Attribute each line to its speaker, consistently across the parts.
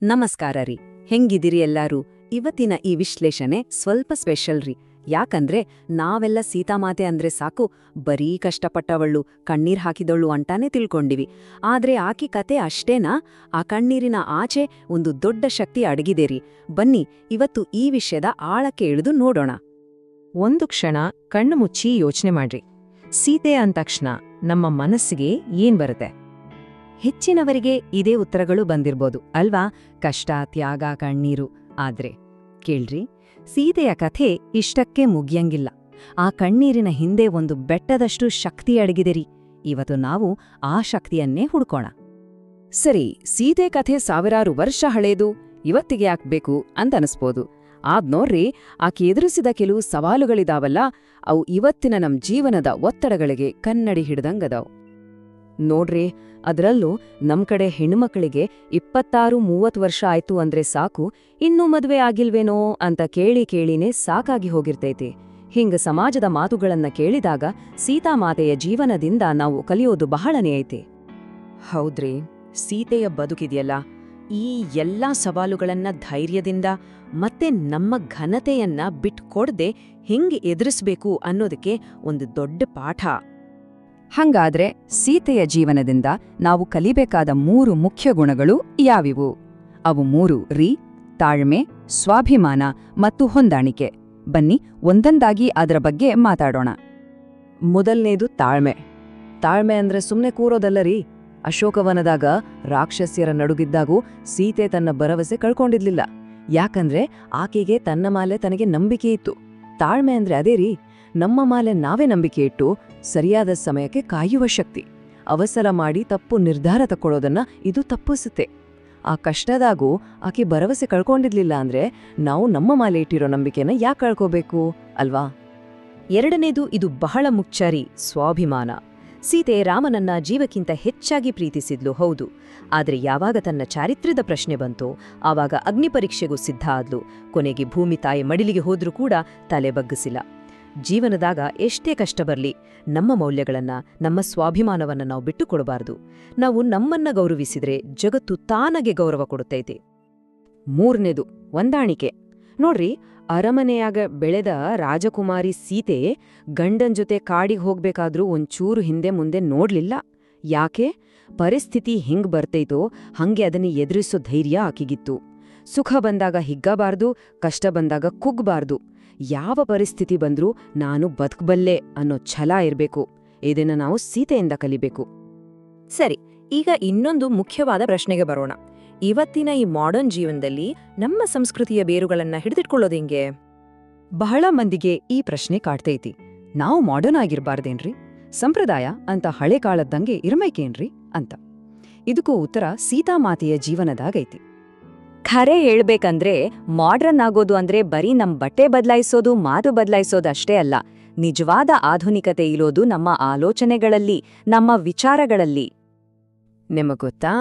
Speaker 1: ನಮಸ್ಕಾರ ರೀ. ಹೆಂಗಿದಿರಿ ಎಲ್ಲಾರು? ಇವತ್ತಿನ ಈ ವಿಶ್ಲೇಷಣೆ ಸ್ವಲ್ಪ ಸ್ಪೆಷಲ್ ರೀ. ಯಾಕಂದ್ರೆ ನಾವೆಲ್ಲ ಸೀತಾಮಾತೆ ಅಂದ್ರೆ ಸಾಕು, ಬರೀ ಕಷ್ಟಪಟ್ಟವಳು, ಕಣ್ಣೀರ್ ಹಾಕಿದವಳು ಅಂತಾನೆ ತಿಳ್ಕೊಂಡಿವಿ. ಆದ್ರೆ ಆಕಿ ಕತೆ ಅಷ್ಟೇನಾ? ಆ ಕಣ್ಣೀರಿನ ಆಚೆ ಒಂದು ದೊಡ್ಡ ಶಕ್ತಿ ಅಡಗಿದೇರಿ. ಬನ್ನಿ ಇವತ್ತು ಈ ವಿಷಯದ ಆಳಕ್ಕೆ ಇಳಿದು ನೋಡೋಣ.
Speaker 2: ಒಂದು ಕ್ಷಣ ಕಣ್ಣು ಮುಚ್ಚಿ ಯೋಚನೆ ಮಾಡ್ರಿ. ಸೀತೆ ಅಂತಕ್ಷಣ ನಮ್ಮ ಮನಸ್ಸಿಗೆ ಏನ್ ಬರುತ್ತೆ?
Speaker 1: ಹೆಚ್ಚಿನವರಿಗೆ ಇದೇ ಉತ್ತರಗಳು ಬಂದಿರ್ಬೋದು ಅಲ್ವಾ? ಕಷ್ಟ, ತ್ಯಾಗ, ಕಣ್ಣೀರು. ಆದ್ರೆ ಕೇಳ್ರಿ, ಸೀತೆಯ ಕಥೆ ಇಷ್ಟಕ್ಕೆ ಮುಗಿಯಂಗಿಲ್ಲ. ಆ ಕಣ್ಣೀರಿನ ಹಿಂದೆ ಒಂದು ಬೆಟ್ಟದಷ್ಟು ಶಕ್ತಿ ಅಡಗಿದೆರಿ. ಇವತ್ತು ನಾವು ಆ ಶಕ್ತಿಯನ್ನೇ ಹುಡ್ಕೋಣ.
Speaker 2: ಸರಿ, ಸೀತೆ ಕಥೆ ಸಾವಿರಾರು ವರ್ಷ ಹಳೇದು, ಇವತ್ತಿಗೆ ಯಾಕ್ಬೇಕು ಅಂತ ಅನಿಸ್ಬೋದು. ನೋಡ್ರಿ, ಆಕೆ ಎದುರಿಸಿದ ಕೆಲವು ಸವಾಲುಗಳಿದಾವಲ್ಲ, ಅವು ಇವತ್ತಿನ ನಮ್ ಜೀವನದ ಒತ್ತಡಗಳಿಗೆ ಕನ್ನಡಿ ಹಿಡ್ದಂಗದಾವ್. ನೋಡ್ರಿ, ಅದರಲ್ಲೂ ನಮ್ ಕಡೆ ಹೆಣ್ಮಕ್ಳಿಗೆ 26-30 ವರ್ಷ ಆಯ್ತು ಅಂದ್ರೆ ಸಾಕು, ಇನ್ನೂ ಮದ್ವೆ ಆಗಿಲ್ವೇನೋ ಅಂತ ಕೇಳಿನೇ ಸಾಕಾಗಿ ಹೋಗಿರ್ತೈತಿ. ಹಿಂಗ ಸಮಾಜದ ಮಾತುಗಳನ್ನ ಕೇಳಿದಾಗ ಸೀತಾಮಾತೆಯ ಜೀವನದಿಂದ ನಾವು ಕಲಿಯೋದು ಬಹಳನೇ ಐತಿ.
Speaker 1: ಹೌದ್ರಿ, ಸೀತೆಯ ಬದುಕಿದೆಯಲ್ಲ, ಈ ಎಲ್ಲಾ ಸವಾಲುಗಳನ್ನ ಧೈರ್ಯದಿಂದ ಮತ್ತೆ ನಮ್ಮ ಘನತೆಯನ್ನ ಬಿಟ್ಕೊಡ್ದೆ ಹೆಂಗೆ ಎದುರಿಸ್ಬೇಕು ಅನ್ನೋದಕ್ಕೆ ಒಂದು ದೊಡ್ಡ ಪಾಠ.
Speaker 2: ಹಂಗಾದ್ರೆ ಸೀತೆಯ ಜೀವನದಿಂದ ನಾವು ಕಲಿಬೇಕಾದ 3 ಮುಖ್ಯ ಗುಣಗಳು ಯಾವಿವು? ಅವು 3 ತಾಳ್ಮೆ, ಸ್ವಾಭಿಮಾನ ಮತ್ತು ಹೊಂದಾಣಿಕೆ. ಬನ್ನಿ ಒಂದೊಂದಾಗಿ ಅದರ ಬಗ್ಗೆ ಮಾತಾಡೋಣ.
Speaker 1: ಮೊದಲನೇದು ತಾಳ್ಮೆ. ತಾಳ್ಮೆ ಅಂದ್ರೆ ಸುಮ್ಮನೆ ಕೂರೋದಲ್ಲ ರೀ. ಅಶೋಕವನದಾಗ ರಾಕ್ಷಸ್ಯರ ನಡುಗಿದ್ದಾಗೂ ಸೀತೆ ತನ್ನ ಭರವಸೆ ಕಳ್ಕೊಂಡಿರ್ಲಿಲ್ಲ. ಯಾಕಂದ್ರೆ ಆಕೆಗೆ ತನ್ನ ಮಾಲೆ ತನಗೆ ನಂಬಿಕೆ ಇತ್ತು. ತಾಳ್ಮೆ ಅಂದ್ರೆ ಅದೇ ರೀ, ನಮ್ಮ ಮಾಲೆ ನಾವೇ ನಂಬಿಕೆ ಇಟ್ಟು ಸರಿಯಾದ ಸಮಯಕ್ಕೆ ಕಾಯುವ ಶಕ್ತಿ. ಅವಸರ ಮಾಡಿ ತಪ್ಪು ನಿರ್ಧಾರ ತಕ್ಕೊಳ್ಳೋದನ್ನ ಇದು ತಪ್ಪಿಸುತ್ತೆ. ಆ ಕಷ್ಟದಾಗೂ ಆಕೆ ಭರವಸೆ ಕಳ್ಕೊಂಡಿರ್ಲಿಲ್ಲ ಅಂದ್ರೆ ನಾವು ನಮ್ಮ ಮಾಲೆ ಇಟ್ಟಿರೋ ನಂಬಿಕೆನ ಯಾಕೆ ಕಳ್ಕೋಬೇಕು ಅಲ್ವಾ?
Speaker 2: ಎರಡನೇದು, ಇದು ಬಹಳ ಮುಖ್ಯ ರೀ, ಸ್ವಾಭಿಮಾನ. ಸೀತೆ ರಾಮನನ್ನ ಜೀವಕ್ಕಿಂತ ಹೆಚ್ಚಾಗಿ ಪ್ರೀತಿಸಿದ್ಲು, ಹೌದು. ಆದ್ರೆ ಯಾವಾಗ ತನ್ನ ಚಾರಿತ್ರ್ಯದ ಪ್ರಶ್ನೆ ಬಂತೋ ಆವಾಗ ಅಗ್ನಿ ಪರೀಕ್ಷೆಗೂ ಸಿದ್ಧ ಆದ್ಲು. ಕೊನೆಗೆ ಭೂಮಿ ತಾಯಿ ಮಡಿಲಿಗೆ ಹೋದ್ರೂ ಕೂಡ ತಲೆ ಬಗ್ಗಿಸಿಲ್ಲ. ಜೀವನದಾಗ ಎಷ್ಟೇ ಕಷ್ಟ ಬರ್ಲಿ, ನಮ್ಮ ಮೌಲ್ಯಗಳನ್ನ, ನಮ್ಮ ಸ್ವಾಭಿಮಾನವನ್ನ ನಾವು ಬಿಟ್ಟು ಕೊಡಬಾರ್ದು. ನಾವು ನಮ್ಮನ್ನ ಗೌರವಿಸಿದ್ರೆ ಜಗತ್ತು ತಾನಾಗೆ ಗೌರವ ಕೊಡುತ್ತೈತೆ. ಮೂರನೇದು, ಹೊಂದಾಣಿಕೆ. ನೋಡ್ರಿ, ಅರಮನೆಯಾಗ ಬೆಳೆದ ರಾಜಕುಮಾರಿ ಸೀತೆ ಗಂಡನ್ ಜೊತೆ ಕಾಡಿಗೆ ಹೋಗ್ಬೇಕಾದ್ರೂ ಒಂಚೂರು ಹಿಂದೆ ಮುಂದೆ ನೋಡ್ಲಿಲ್ಲ. ಯಾಕೆ? ಪರಿಸ್ಥಿತಿ ಹೆಂಗ್ ಬರ್ತೈತೋ ಹಂಗೆ ಅದನ್ನ ಎದುರಿಸೋ ಧೈರ್ಯ ಆಕಿಗಿತ್ತು. ಸುಖ ಬಂದಾಗ ಹಿಗ್ಗಬಾರ್ದು, ಕಷ್ಟ ಬಂದಾಗ ಕುಗ್ಬಾರ್ದು. ಯಾವ ಪರಿಸ್ಥಿತಿ ಬಂದ್ರೂ ನಾನು ಬದುಕಬಲ್ಲೆ ಅನ್ನೋ ಛಲ ಇರ್ಬೇಕು. ಇದನ್ನ ನಾವು ಸೀತೆಯಿಂದ ಕಲಿಬೇಕು.
Speaker 1: ಸರಿ, ಈಗ ಇನ್ನೊಂದು ಮುಖ್ಯವಾದ ಪ್ರಶ್ನೆಗೆ ಬರೋಣ. ಇವತ್ತಿನ ಈ ಮಾಡರ್ನ್ ಜೀವನದಲ್ಲಿ ನಮ್ಮ ಸಂಸ್ಕೃತಿಯ ಬೇರುಗಳನ್ನ ಹಿಡಿದಿಟ್ಕೊಳ್ಳೋದು ಹೆಂಗೆ?
Speaker 2: ಬಹಳ ಮಂದಿಗೆ ಈ ಪ್ರಶ್ನೆ ಕಾಡ್ತೈತಿ. ನಾವು ಮಾಡರ್ನ್ ಆಗಿರ್ಬಾರ್ದೇನ್ರಿ? ಸಂಪ್ರದಾಯ ಅಂತ ಹಳೆ ಕಾಲದ್ದಂಗೆ ಇರ್ಬೇಕೇನ್ರಿ ಅಂತ. ಇದಕ್ಕೂ ಉತ್ತರ ಸೀತಾಮಾತೆಯ ಜೀವನದಾಗೈತಿ.
Speaker 1: ಖರೆ ಹೇಳ್ಬೇಕಂದ್ರೆ ಮಾಡ್ರನ್ ಆಗೋದು ಅಂದ್ರೆ ಬರೀ ನಮ್ ಬಟ್ಟೆ ಬದಲಾಯಿಸೋದು, ಮಾತು ಬದಲಾಯಿಸೋದು ಅಷ್ಟೇ ಅಲ್ಲ. ನಿಜವಾದ ಆಧುನಿಕತೆ ಇರೋದು ನಮ್ಮ ಆಲೋಚನೆಗಳಲ್ಲಿ, ನಮ್ಮ ವಿಚಾರಗಳಲ್ಲಿ.
Speaker 2: ನಿಮಗೊತ್ತಾ,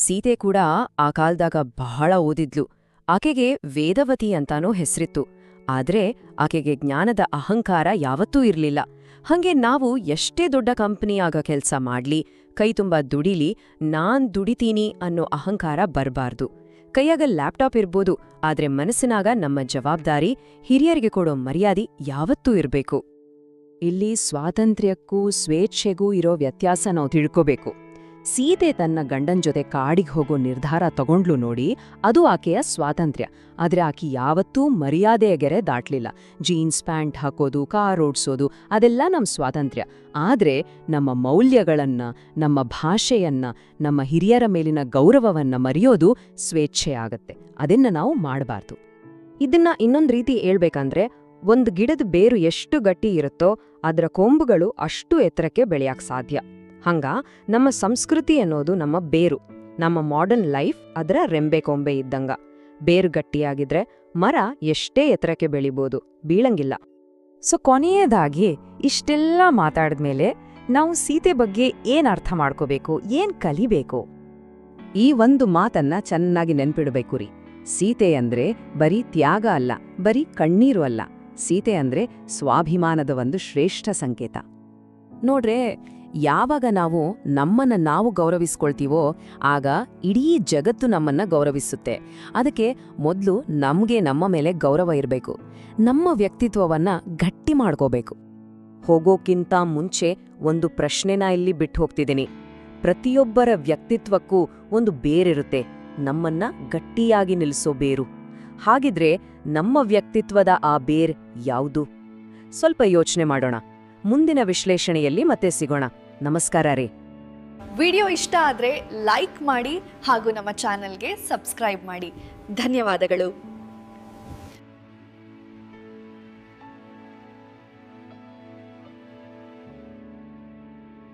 Speaker 2: ಸೀತೆ ಕೂಡ ಆ ಕಾಲದಾಗ ಬಹಳ ಓದಿದ್ಲು. ಆಕೆಗೆ ವೇದವತಿ ಅಂತಾನೋ ಹೆಸರಿತ್ತು. ಆದ್ರೆ ಆಕೆಗೆ ಜ್ಞಾನದ ಅಹಂಕಾರ ಯಾವತ್ತೂ ಇರ್ಲಿಲ್ಲ. ಹಂಗೆ ನಾವು ಎಷ್ಟೇ ದೊಡ್ಡ ಕಂಪನಿಯಾಗ ಕೆಲ್ಸ ಮಾಡ್ಲಿ, ಕೈತುಂಬ ದುಡಿಲಿ, ನಾನ್ ದುಡಿತೀನಿ ಅನ್ನೋ ಅಹಂಕಾರ ಬರ್ಬಾರ್ದು. ಕೈಯಾಗ ಲ್ಯಾಪ್ಟಾಪ್ ಇರ್ಬೋದು, ಆದ್ರೆ ಮನಸ್ಸಿನಾಗ ನಮ್ಮ ಜವಾಬ್ದಾರಿ, ಹಿರಿಯರಿಗೆ ಕೊಡೋ ಮರ್ಯಾದೆ ಯಾವತ್ತೂ ಇರ್ಬೇಕು. ಇಲ್ಲಿ ಸ್ವಾತಂತ್ರ್ಯಕ್ಕೂ ಸ್ವೇಚ್ಛೆಗೂ ಇರೋ ವ್ಯತ್ಯಾಸ ನಾವು ತಿಳ್ಕೋಬೇಕು. ಸೀತೆ ತನ್ನ ಗಂಡನ್ ಜೊತೆ ಕಾಡಿಗೆ ಹೋಗೋ ನಿರ್ಧಾರ ತಗೊಂಡ್ಲು ನೋಡಿ, ಅದು ಆಕೆಯ ಸ್ವಾತಂತ್ರ್ಯ. ಆದ್ರೆ ಆಕೆ ಯಾವತ್ತೂ ಮರ್ಯಾದೆಯ ಗೆರೆ ದಾಟ್ಲಿಲ್ಲ. ಜೀನ್ಸ್ ಪ್ಯಾಂಟ್ ಹಾಕೋದು, ಕಾರ್ ಓಡ್ಸೋದು ಅದೆಲ್ಲ ನಮ್ಮ ಸ್ವಾತಂತ್ರ್ಯ. ಆದ್ರೆ ನಮ್ಮ ಮೌಲ್ಯಗಳನ್ನ, ನಮ್ಮ ಭಾಷೆಯನ್ನ, ನಮ್ಮ ಹಿರಿಯರ ಮೇಲಿನ ಗೌರವವನ್ನ ಮರೆಯೋದು ಸ್ವೇಚ್ಛೆ ಆಗತ್ತೆ. ಅದನ್ನ ನಾವು ಮಾಡಬಾರ್ದು. ಇದನ್ನ ಇನ್ನೊಂದ್ ರೀತಿ ಹೇಳ್ಬೇಕಂದ್ರೆ, ಒಂದು ಗಿಡದ ಬೇರು ಎಷ್ಟು ಗಟ್ಟಿ ಇರುತ್ತೋ ಅದರ ಕೊಂಬುಗಳು ಅಷ್ಟು ಎತ್ತರಕ್ಕೆ ಬೆಳೆಯಕ್ ಸಾಧ್ಯ. ಹಂಗ ನಮ್ಮ ಸಂಸ್ಕೃತಿ ಅನ್ನೋದು ನಮ್ಮ ಬೇರು. ನಮ್ಮ ಮಾಡರ್ನ್ ಲೈಫ್ ಅದರ ರೆಂಬೆ ಕೊಂಬೆ ಇದ್ದಂಗ. ಬೇರು ಗಟ್ಟಿಯಾಗಿದ್ರೆ ಮರ ಎಷ್ಟೇ ಎತ್ತರಕ್ಕೆ ಬೆಳಿಬೋದು, ಬೀಳಂಗಿಲ್ಲ. ಸೊ ಕೊನೆಯದಾಗಿ ಇಷ್ಟೆಲ್ಲ ಮಾತಾಡಿದ್ಮೇಲೆ ನಾವು ಸೀತೆ ಬಗ್ಗೆ ಏನ್ ಅರ್ಥ ಮಾಡ್ಕೋಬೇಕು, ಏನ್ ಕಲಿಬೇಕು?
Speaker 1: ಈ ಒಂದು ಮಾತನ್ನ ಚೆನ್ನಾಗಿ ನೆನ್ಪಿಡ್ಬೇಕು ರೀ. ಸೀತೆ ಅಂದ್ರೆ ಬರೀ ತ್ಯಾಗ ಅಲ್ಲ, ಬರೀ ಕಣ್ಣೀರು ಅಲ್ಲ. ಸೀತೆ ಅಂದ್ರೆ ಸ್ವಾಭಿಮಾನದ ಒಂದು ಶ್ರೇಷ್ಠ ಸಂಕೇತ.
Speaker 2: ನೋಡ್ರೆ, ಯಾವಾಗ ನಾವು ನಮ್ಮನ್ನ ನಾವು ಗೌರವಿಸ್ಕೊಳ್ತೀವೋ ಆಗ ಇಡೀ ಜಗತ್ತು ನಮ್ಮನ್ನ ಗೌರವಿಸುತ್ತೆ. ಅದಕ್ಕೆ ಮೊದಲು ನಮ್ಗೆ ನಮ್ಮ ಮೇಲೆ ಗೌರವ ಇರಬೇಕು. ನಮ್ಮ ವ್ಯಕ್ತಿತ್ವವನ್ನ ಗಟ್ಟಿ ಮಾಡ್ಕೋಬೇಕು. ಹೋಗೋಕ್ಕಿಂತ ಮುಂಚೆ ಒಂದು ಪ್ರಶ್ನೆನ ಇಲ್ಲಿ ಬಿಟ್ಟು ಹೋಗ್ತಿದ್ದೀನಿ. ಪ್ರತಿಯೊಬ್ಬರ ವ್ಯಕ್ತಿತ್ವಕ್ಕೂ ಒಂದು ಬೇರಿರುತ್ತೆ, ನಮ್ಮನ್ನ ಗಟ್ಟಿಯಾಗಿ ನಿಲ್ಲಿಸೋ ಬೇರು. ಹಾಗಿದ್ರೆ ನಮ್ಮ ವ್ಯಕ್ತಿತ್ವದ ಆ ಬೇರ್ ಯಾವುದು? ಸ್ವಲ್ಪ ಯೋಚನೆ ಮಾಡೋಣ. ಮುಂದಿನ ವಿಶ್ಲೇಷಣೆಯಲ್ಲಿ ಮತ್ತೆ ಸಿಗೋಣ. ನಮಸ್ಕಾರ ರೀ.
Speaker 3: ವಿಡಿಯೋ ಇಷ್ಟ ಆದರೆ ಲೈಕ್ ಮಾಡಿ ಹಾಗೂ ನಮ್ಮ ಚಾನೆಲ್ಗೆ ಸಬ್ಸ್ಕ್ರೈಬ್ ಮಾಡಿ. ಧನ್ಯವಾದಗಳು.